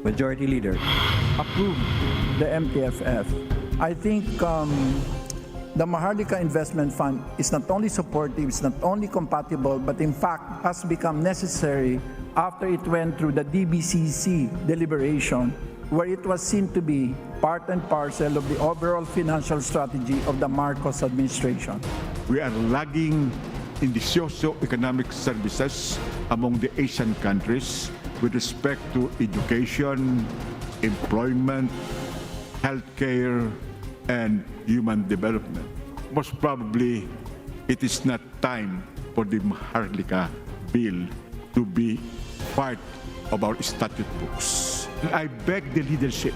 Majority Leader. Approve the MTFF. I think the Maharlika Investment Fund is not only supportive, it's not only compatible, but in fact has become necessary after it went through the DBCC deliberation, where it was seen to be part and parcel of the overall financial strategy of the Marcos administration. We are lagging in the socio-economic services among the Asian countries with respect to education, employment, healthcare, and human development. Most probably, it is not time for the Maharlika bill to be part of our statute books. I beg the leadership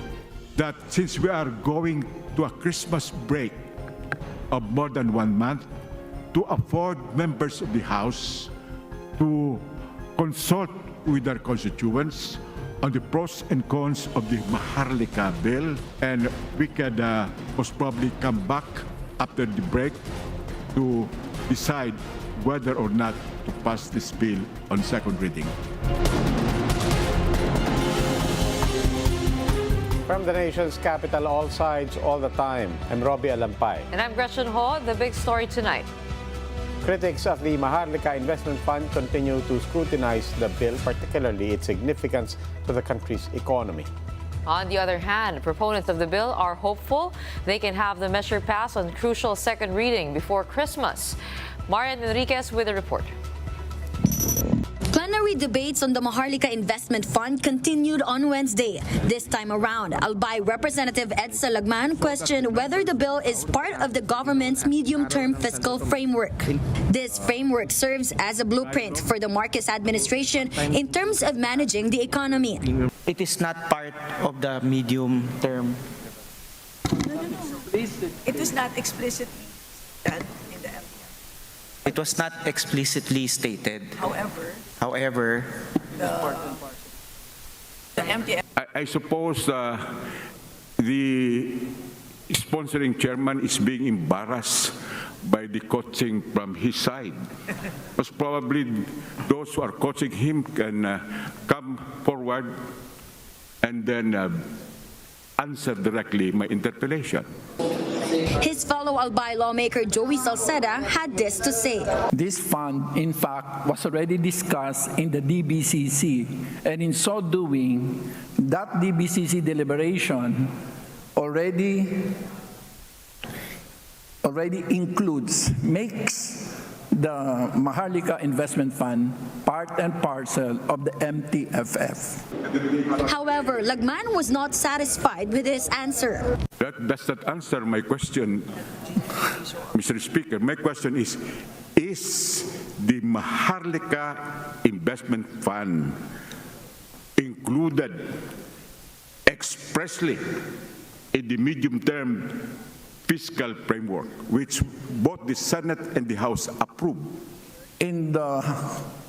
that since we are going to a Christmas break of more than 1 month, to afford members of the House to consult with their constituents on the pros and cons of the Maharlika bill, and we can most probably come back after the break to decide whether or not to pass this bill on second reading. From the nation's capital, all sides, all the time, I'm Robbie Alampay. And I'm Gretchen Ho. The big story tonight. Critics of the Maharlika Investment Fund continue to scrutinize the bill, particularly its significance to the country's economy. On the other hand, proponents of the bill are hopeful they can have the measure passed on crucial second reading before Christmas. Marian Enriquez with a report. Plenary debates on the Maharlika Investment Fund continued on Wednesday. This time around, Albay Representative Edsa Lagman questioned whether the bill is part of the government's medium-term fiscal framework. This framework serves as a blueprint for the Marcos administration in terms of managing the economy. It is not part of the medium-term. It was not explicitly done in the MTF. It was not explicitly stated. However, the MTF. I suppose the sponsoring chairman is being embarrassed by the coaching from his side. Most probably those who are coaching him can come forward and then answer directly my interpellation. His fellow Albay lawmaker Joey Salceda had this to say. This fund, in fact, was already discussed in the DBCC, and in so doing, that DBCC deliberation already makes the Maharlika Investment Fund part and parcel of the MTFF. However, Lagman was not satisfied with his answer. Does that answer my question, Mr. Speaker? My question is the Maharlika Investment Fund included expressly in the medium-term fiscal framework, which both the Senate and the House approved? In the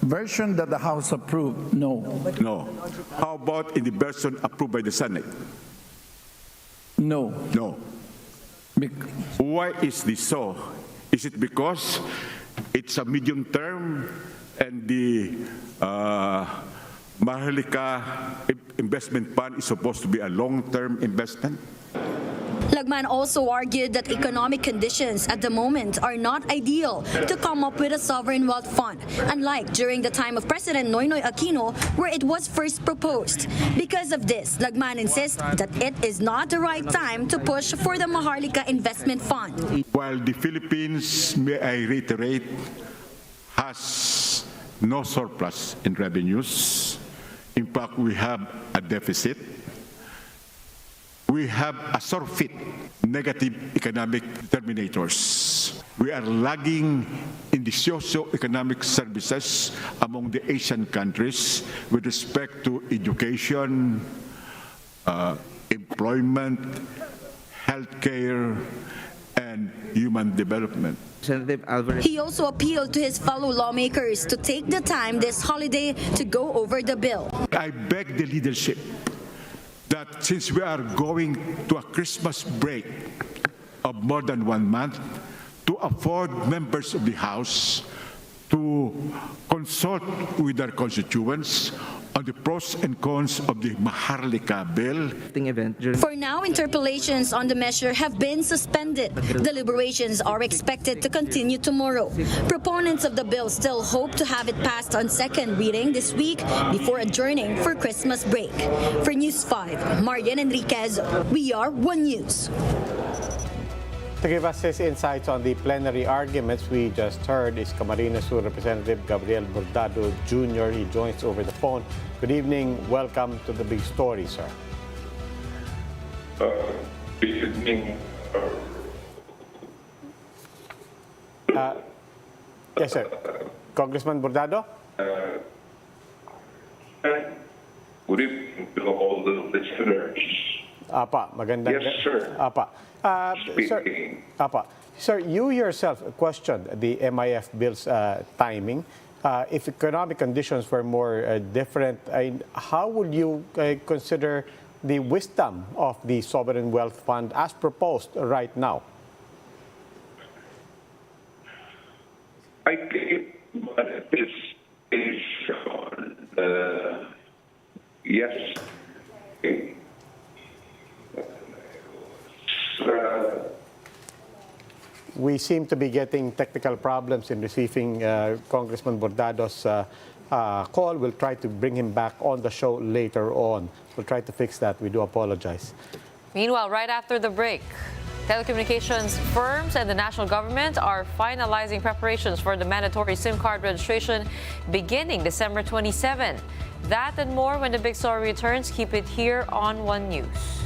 version that the House approved, no. No. How about in the version approved by the Senate? No. No. Why is this so? Is it because it's a medium term and the Maharlika Investment Fund is supposed to be a long-term investment? Lagman also argued that economic conditions at the moment are not ideal to come up with a sovereign wealth fund, unlike during the time of President Noynoy Aquino, where it was first proposed. Because of this, Lagman insists that it is not the right time to push for the Maharlika Investment Fund. While the Philippines, may I reiterate, has no surplus in revenues, in fact, we have a deficit. We have a surfeit, negative economic determinators. We are lagging in the socio-economic services among the Asian countries with respect to education, employment, healthcare, and human development. He also appealed to his fellow lawmakers to take the time this holiday to go over the bill. I beg the leadership that since we are going to a Christmas break of more than 1 month, to afford members of the House to consult with their constituents on the pros and cons of the Maharlika bill. Event during For now, interpellations on the measure have been suspended. Deliberations are expected to continue tomorrow. Proponents of the bill still hope to have it passed on second reading this week before adjourning for Christmas break. For News 5, Marian Enriquez, we are One News. To give us his insights on the plenary arguments we just heard is Camarines Sur Representative Gabriel Bordado Jr. He joins over the phone. Good evening. Welcome to the big story, sir. Good evening. Yes, sir. Congressman Bordado? Good evening to all the listeners. Apa, magandang... Yes, sir. Apa. Sir, Speaking. Apa. Sir, you yourself questioned the MIF bill's timing. If economic conditions were more different, how would you consider the wisdom of the Sovereign Wealth Fund as proposed right now? I think this is yes. We seem to be getting technical problems in receiving Congressman Bordado's call. We'll try to bring him back on the show later on. We'll try to fix that. We do apologize. Meanwhile, right after the break, telecommunications firms and the national government are finalizing preparations for the mandatory SIM card registration beginning December 27. That and more when the big story returns. Keep it here on One News.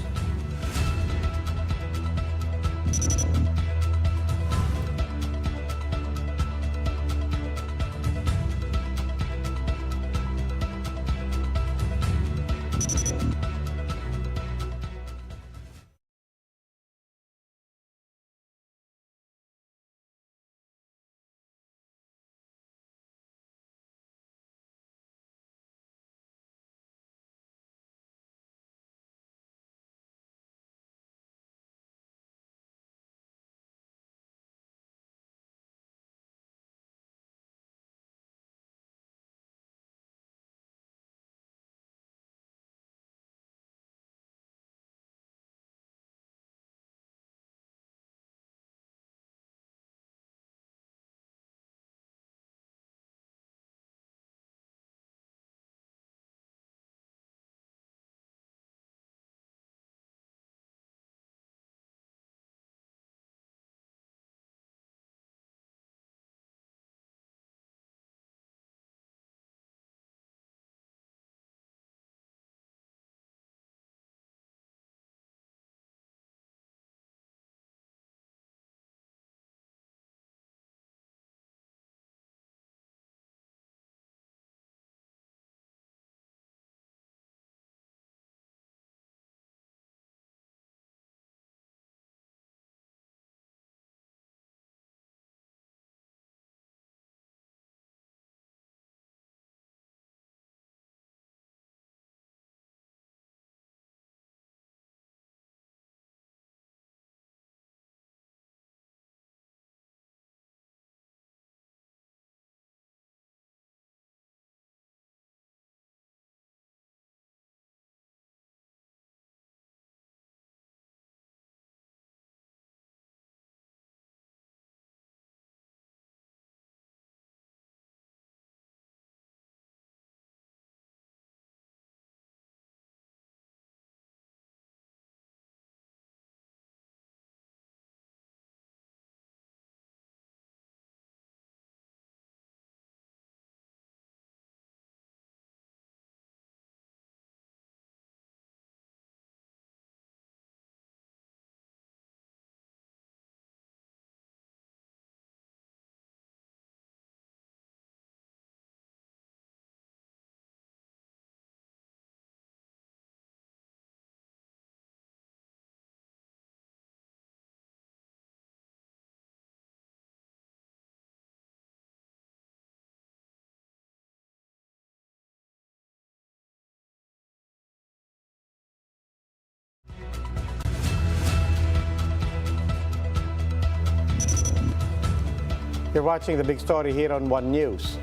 You're watching the big story here on One News.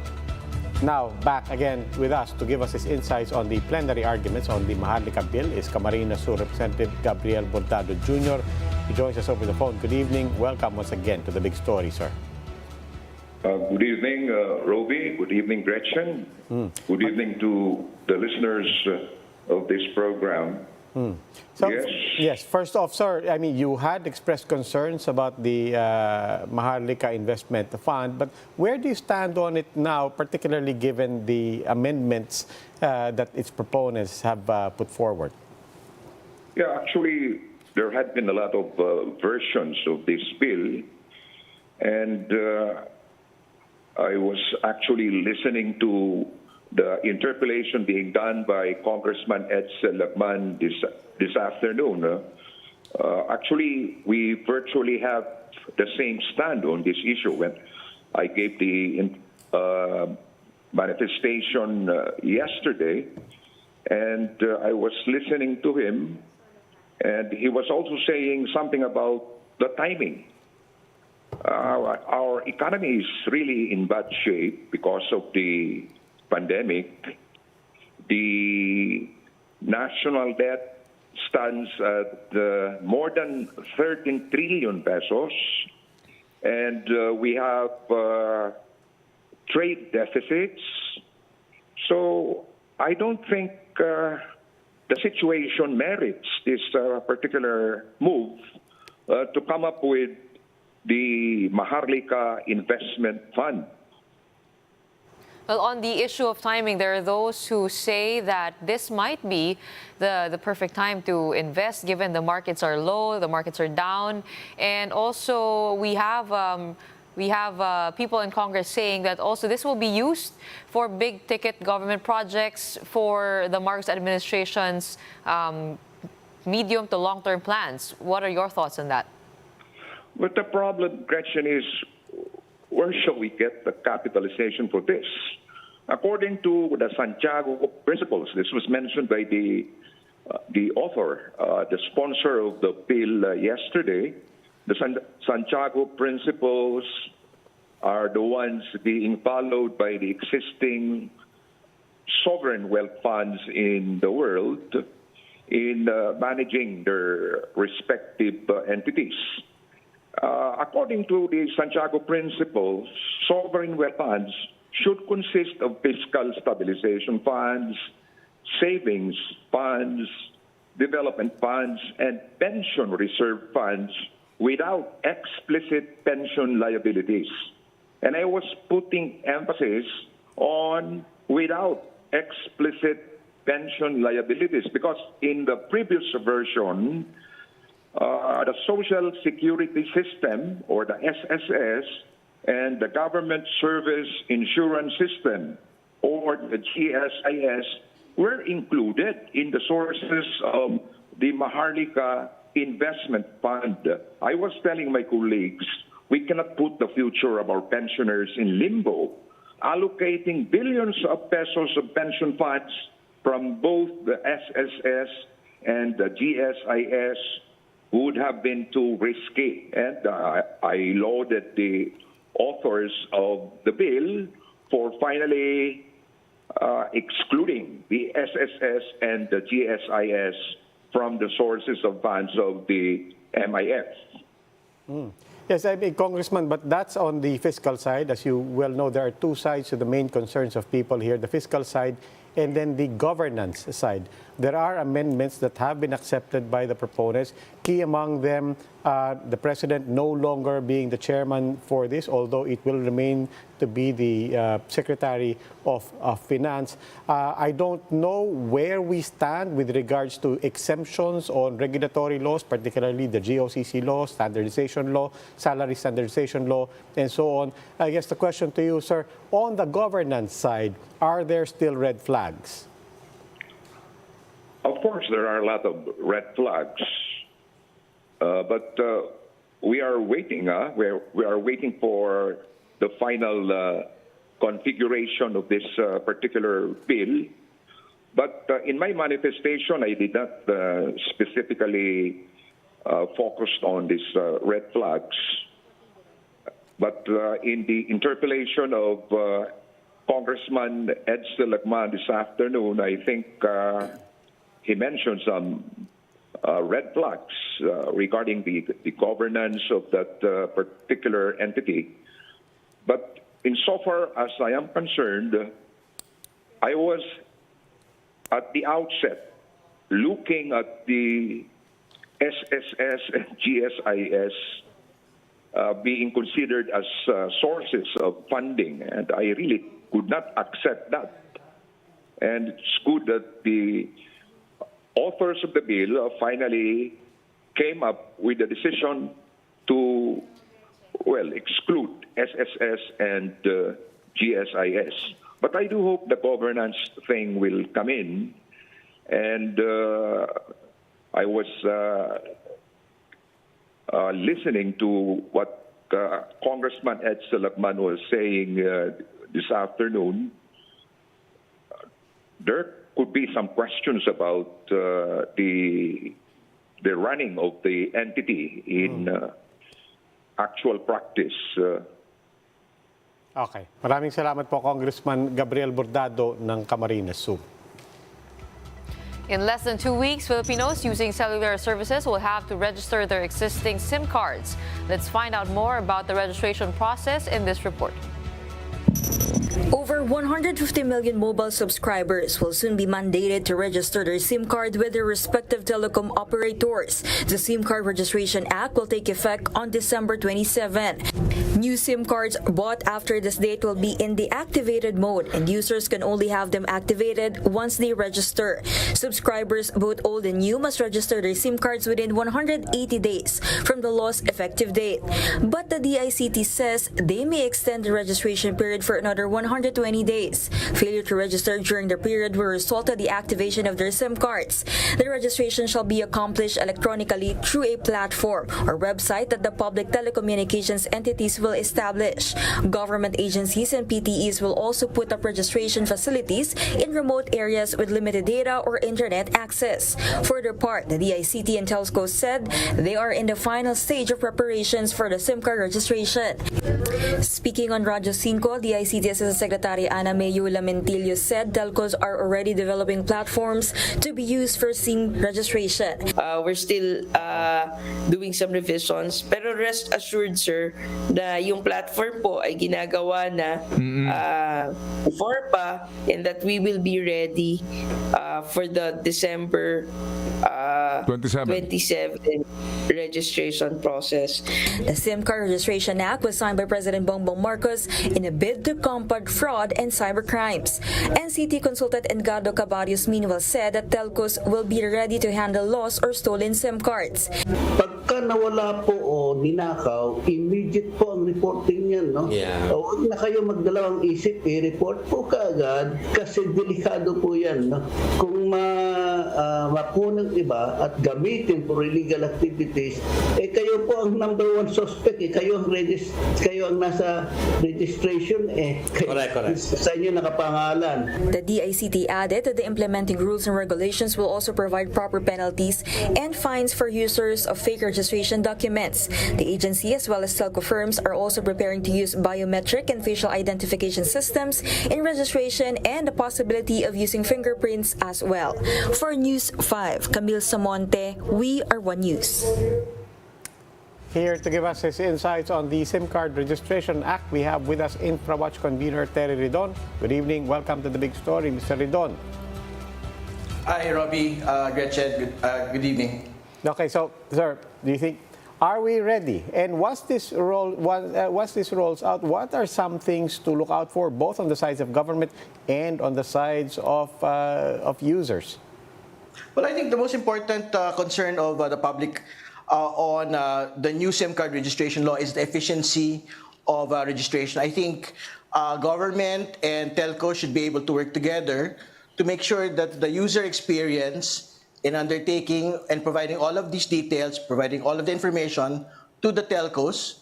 Now, back again with us to give us his insights on the plenary arguments on the Maharlika bill is Camarines Sur Representative Gabriel Bordado Jr. He joins us over the phone. Good evening. Welcome once again to The Big Story, sir. Good evening, Roby. Good evening, Gretchen. Good evening to the listeners of this program. So, Yes. yes, first off, sir, I mean, you had expressed concerns about the Maharlika Investment Fund, but where do you stand on it now, particularly given the amendments that its proponents have put forward? Yeah, actually, there had been a lot of versions of this bill, and I was actually listening to the interpellation being done by Congressman Edsel Lagman this afternoon. Actually, we virtually have the same stand on this issue. When I gave the manifestation yesterday, and I was listening to him, and he was also saying something about the timing. Our economy is really in bad shape because of the pandemic. The national debt stands at more than 13 trillion pesos, and we have trade deficits. So I don't think the situation merits this particular move to come up with the Maharlika Investment Fund. Well, on the issue of timing, there are those who say that this might be the perfect time to invest, given the markets are low, the markets are down, and also we have people in Congress saying that also this will be used for big-ticket government projects for the Marcos administration's medium to long-term plans. What are your thoughts on that? But the problem, Gretchen, is where shall we get the capitalization for this? According to the Santiago Principles, this was mentioned by the author, the sponsor of the bill yesterday. The Santiago Principles are the ones being followed by the existing sovereign wealth funds in the world in managing their respective entities. According to the Santiago Principles, sovereign wealth funds should consist of fiscal stabilization funds, savings funds, development funds, and pension reserve funds without explicit pension liabilities. And I was putting emphasis on without explicit pension liabilities because in the previous version, the Social Security System, or the SSS, and the Government Service Insurance System, or the GSIS, were included in the sources of the Maharlika Investment Fund. I was telling my colleagues, we cannot put the future of our pensioners in limbo, allocating billions of pesos of pension funds from both the SSS and the GSIS would have been too risky. And I lauded the authors of the bill for finally excluding the SSS and the GSIS from the sources of funds of the MIF. Yes, I mean, Congressman, but that's on the fiscal side. As you well know, there are two sides to the main concerns of people here, the fiscal side and then the governance side. There are amendments that have been accepted by the proponents. Key among them, the president no longer being the chairman for this, although it will remain to be the Secretary of Finance. I don't know where we stand with regards to exemptions on regulatory laws, particularly the GOCC law, standardization law, salary standardization law, and so on. I guess the question to you, sir, on the governance side, are there still red flags? Of course, there are a lot of red flags, but we are waiting. We are waiting for the final configuration of this particular bill. But in my manifestation, I did not specifically focus on these red flags. But in the interpellation of Congressman Ed Lagman this afternoon, I think he mentioned some red flags regarding the governance of that particular entity. But insofar as I am concerned, I was at the outset looking at the SSS and GSIS being considered as sources of funding, and I really could not accept that. And it's good that the authors of the bill finally came up with a decision to, well, exclude SSS and GSIS. But I do hope the governance thing will come in. And I was listening to what Congressman Ed Lagman was saying this afternoon. There could be some questions about the running of the entity in actual practice. Okay. Maraming salamat po, Congressman Gabriel Bordado ng Camarines Sur. In less than 2 weeks, Filipinos using cellular services will have to register their existing SIM cards. Let's find out more about the registration process in this report. Over 150 million mobile subscribers will soon be mandated to register their SIM card with their respective telecom operators. The SIM Card Registration Act will take effect on December 27. New SIM cards bought after this date will be in the activated mode, and users can only have them activated once they register. Subscribers, both old and new, must register their SIM cards within 180 days from the law's effective date. But the DICT says they may extend the registration period for another 120 days. Failure to register during the period will result in the activation of their SIM cards. The registration shall be accomplished electronically through a platform or website that the public telecommunications entities will establish. Government agencies and PTEs will also put up registration facilities in remote areas with limited data or internet access. For their part, the DICT and telcos said they are in the final stage of preparations for the SIM card registration. Speaking on Radyo 5, DICT Assistant Secretary Ana Mayo Lamentillo said telcos are already developing platforms to be used for SIM registration. We're still doing some revisions, pero rest assured, sir, na yung platform po ay ginagawa na before pa, and that we will be ready for the December 27 registration process. The SIM Card Registration Act was signed by President Bongbong Marcos in a bid to combat fraud and cybercrimes. NCT consultant Edgardo Cabarrios meanwhile said that telcos will be ready to handle lost or stolen SIM cards. Pagka nawala po o ninakaw, immediate po ang reporting niyan, no? Yeah. O, huwag na kayo magdalawang isip, i-report po kaagad kasi delikado po yan, no? Kung mapunang iba at gamitin for illegal activities, kayo po ang number one suspect, kayo ang nasa registration, Correct. Sa inyo nakapangalan. The DICT added that the implementing rules and regulations will also provide proper penalties and fines for users of fake registration documents. The agency, as well as telco firms, are also preparing to use biometric and facial identification systems in registration and the possibility of using fingerprints as well. For News 5, Camille Samonte, we are One News. Here to give us his insights on the SIM Card Registration Act, we have with us InfraWatch convener Terry Ridon. Good evening. Welcome to the big story, Mr. Ridon. Hi, Robbie, Gretchen. Good evening. Okay, so, sir, do you think, are we ready? And once this rolls out, what are some things to look out for, both on the sides of government and on the sides of users? Well, I think the most important concern of the public on the new SIM card registration law is the efficiency of registration. I think government and telco should be able to work together to make sure that the user experience in undertaking and providing all of these details, providing all of the information to the telcos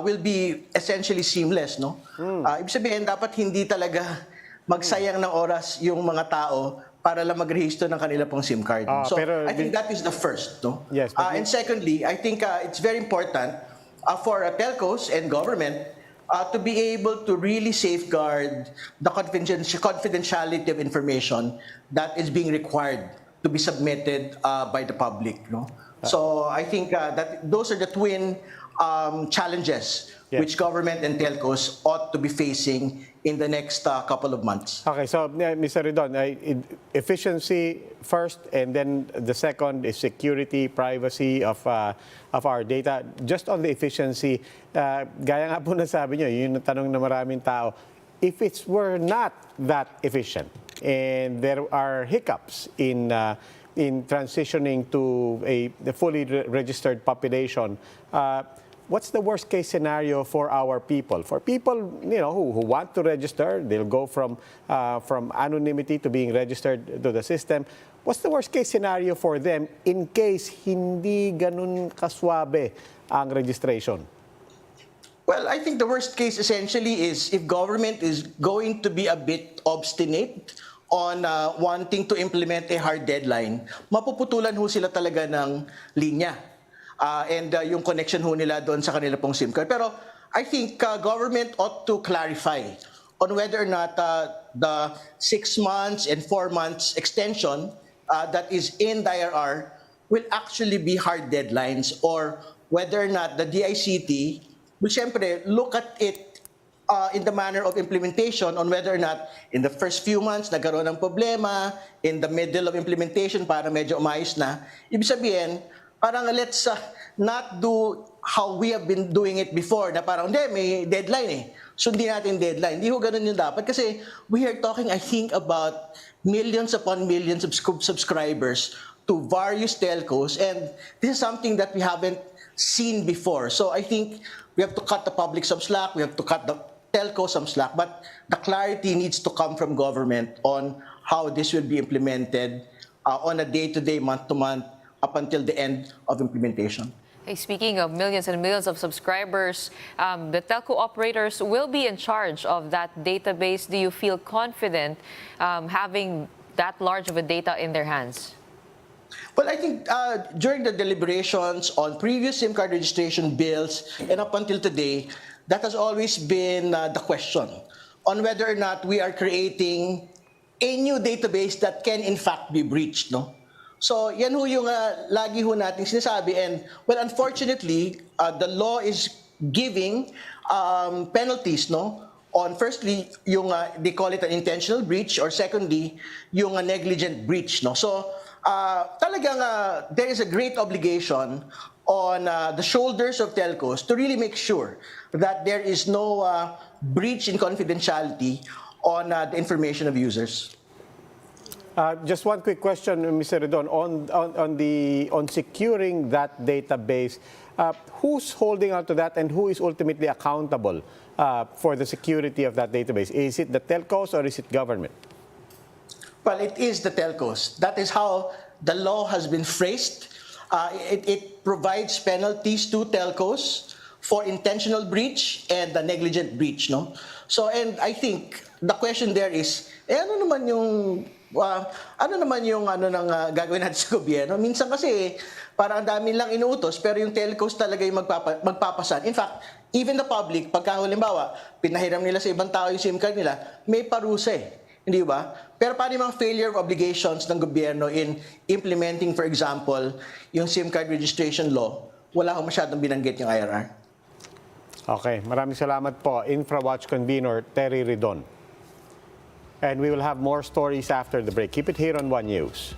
will be essentially seamless, no? Ibig sabihin, dapat hindi talaga magsayang ng oras yung mga tao para lang mag-rehisto ng kanila pong SIM card. So, I think that is the first, no? Yes. And secondly, I think it's very important for telcos and government to be able to really safeguard the confidentiality of information that is being required to be submitted by the public. No? So I think that those are the twin challenges which government and telcos ought to be facing in the next couple of months. Okay, so Mr. Ridon, efficiency first, and then the second is security, privacy of our data. Just on the efficiency, gaya nga po na sabi nyo, yun ang tanong na maraming tao, if it were not that efficient and there are hiccups in transitioning to a fully registered population, what's the worst case scenario for our people? For people, who want to register, they'll go from anonymity to being registered to the system. What's the worst case scenario for them in case hindi ganun kaswabe ang registration? Well, I think the worst case essentially is if government is going to be a bit obstinate on wanting to implement a hard deadline, mapuputulan ho sila talaga ng linya. And yung connection ho nila doon sa kanila pong SIM card. Pero I think government ought to clarify on whether or not the 6 months and 4 months extension that is in the IRR will actually be hard deadlines, or whether or not the DICT will syempre look at it in the manner of implementation on whether or not in the first few months nagkaroon ng problema, in the middle of implementation para medyo umayos na. Ibig sabihin, parang let's not do how we have been doing it before, na parang hindi, may deadline eh. Sundin natin deadline. Hindi ho ganun yung dapat. Kasi we are talking, I think, about millions upon millions of subscribers to various telcos, and this is something that we haven't seen before. So I think we have to cut the public some slack, we have to cut the telco some slack, but the clarity needs to come from government on how this will be implemented on a day-to-day, month-to-month, up until the end of implementation. Hey, speaking of millions and millions of subscribers, the telco operators will be in charge of that database. Do you feel confident having that large of a data in their hands? Well, I think during the deliberations on previous SIM card registration bills and up until today, that has always been the question on whether or not we are creating a new database that can in fact be breached, no? So yan ho yung lagi ho nating sinasabi, and well, unfortunately, the law is giving penalties, no? On firstly, yung they call it an intentional breach, or secondly, yung negligent breach, no? So talagang there is a great obligation on the shoulders of telcos to really make sure that there is no breach in confidentiality on the information of users. Just one quick question, Mr. Ridon, on securing that database. Who's holding on to that, and who is ultimately accountable for the security of that database? Is it the telcos or is it government? Well, it is the telcos. That is how the law has been phrased. It provides penalties to telcos for intentional breach and the negligent breach, no? So, and I think the question there is, ano naman yung gagawin natin sa gobyerno? Minsan kasi parang ang dami lang inuutos, pero yung telcos talaga yung magpapasan. In fact, even the public, pagka halimbawa, pinahiram nila sa ibang tao yung SIM card nila, may parusa eh. Hindi ba? Pero paano yung mga failure of obligations ng gobyerno in implementing, for example, yung SIM card registration law, wala akong masyadong binanggit yung IRR. Okay, maraming salamat po. InfraWatch convener Terry Ridon. And we will have more stories after the break. Keep it here on One News.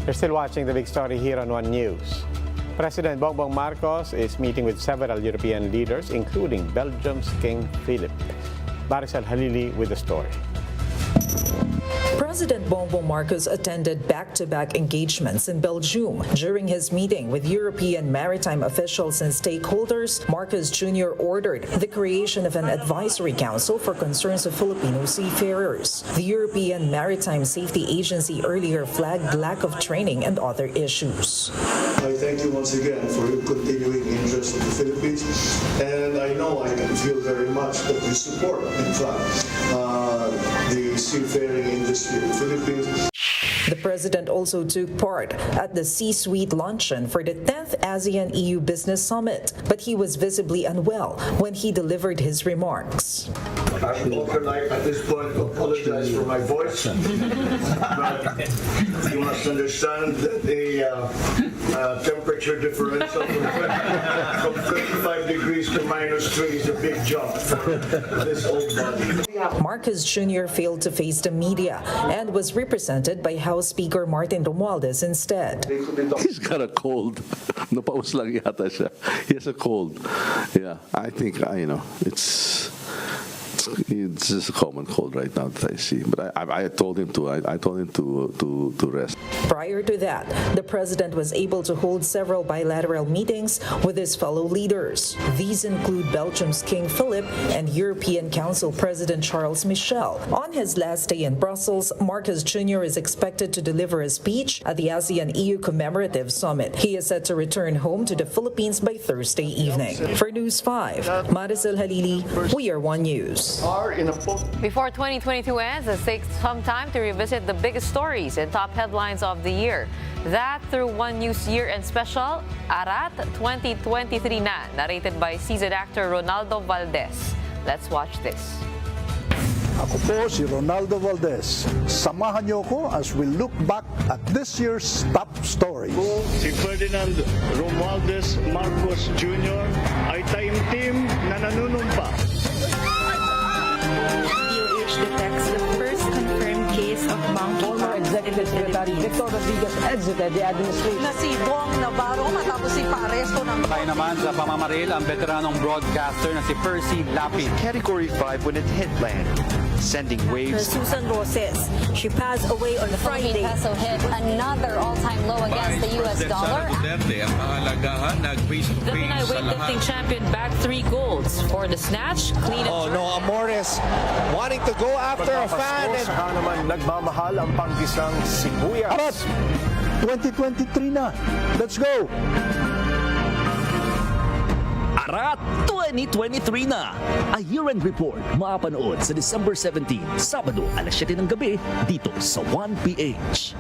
You're still watching the big story here on One News. President Bongbong Marcos is meeting with several European leaders, including Belgium's King Philip. Marisol Halili with the story. President Bongbong Marcos attended back-to-back engagements in Belgium. During his meeting with European maritime officials and stakeholders, Marcos Jr. ordered the creation of an advisory council for concerns of Filipino seafarers. The European Maritime Safety Agency earlier flagged lack of training and other issues. I thank you once again for your continuing interest in the Philippines, and I know I can feel very much that you support, in fact, the seafaring industry in the Philippines. The president also took part at the C-suite luncheon for the 10th ASEAN-EU Business Summit, but he was visibly unwell when he delivered his remarks. I would also like at this point to apologize for my voice, but you must understand that the temperature differential from 35 degrees to -3 is a big jump for this old body. Marcos Jr. failed to face the media and was represented by House Speaker Martin Romualdez instead. He's got a cold. Napaus lang yata siya. He has a cold. Yeah, I think, it's just a common cold right now that I see. But I told him to. I told him to rest. Prior to that, the president was able to hold several bilateral meetings with his fellow leaders. These include Belgium's King Philip and European Council President Charles Michel. On his last day in Brussels, Marcos Jr. is expected to deliver a speech at the ASEAN-EU Commemorative Summit. He is set to return home to the Philippines by Thursday evening. For News 5, Marisol Halili, we are One News. Before 2022 ends, let's take some time to revisit the biggest stories and top headlines of the year. That through One News Year-End Special, Arat 2023 na, narrated by seasoned actor Ronaldo Valdez. Let's watch this. Ako po si Ronaldo Valdez. Samahan niyo ko as we look back at this year's top stories. Si Ferdinand Romualdez Marcos Jr. ay taimtim na nanunumpa. DOH detects the first confirmed case of monkeypox. Former Executive Secretary Victor Rodriguez exited the administration. Na si Bong Navarro matapos si paaresto ng... Kaya naman sa pamamaril ang veteranong broadcaster na si Percy Lapid. Category 5 when it hit land, sending waves. Susan Roses, she passed away on Friday. The peso hit another all-time low against the U.S. dollar. The Pinay weightlifting champion bagged 3 golds for the snatch, clean and jerk. No, Amores wanting to go after a fan. Saka naman nagmamahal ang panggisang sibuyas. Arat! 2023 na. Let's go! Arat 2023 na! A year-end report mapanood sa December 17, Sabado, alas 7 ng gabi, dito sa 1PH.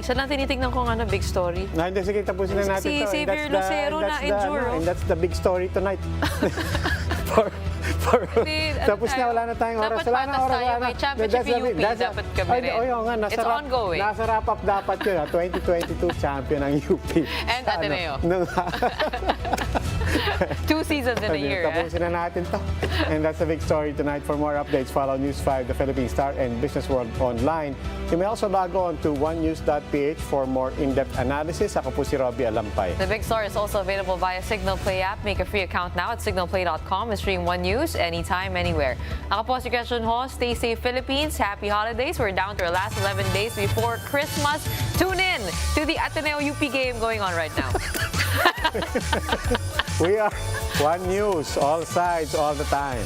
Isa lang tinitingnan ko big story. Hindi, sige, tapusin na natin si to. Xavier Lucero na injure. And that's the big story tonight. Tapos na, wala na tayong oras. Dapat patas tayo. May championship UP. Dapat kami rin. It's ongoing. Nasa wrap-up dapat yun. 2022 champion ang UP. And Ateneo. 2 seasons in a year. Tapusin na natin to. And that's the big story tonight. For more updates, follow News 5, The Philippine Star, and Business World online. You may also log on to onenews.ph for more in-depth analysis. Ako po si Robbie Alampay. The big story is also available via Signal Play app. Make a free account now at signalplay.com and stream One News anytime, anywhere. Ako po si Gretchen Ho. Stay safe, Philippines. Happy holidays. We're down to our last 11 days before Christmas. Tune in to the Ateneo UP game going on right now. We are One News, all sides, all the time.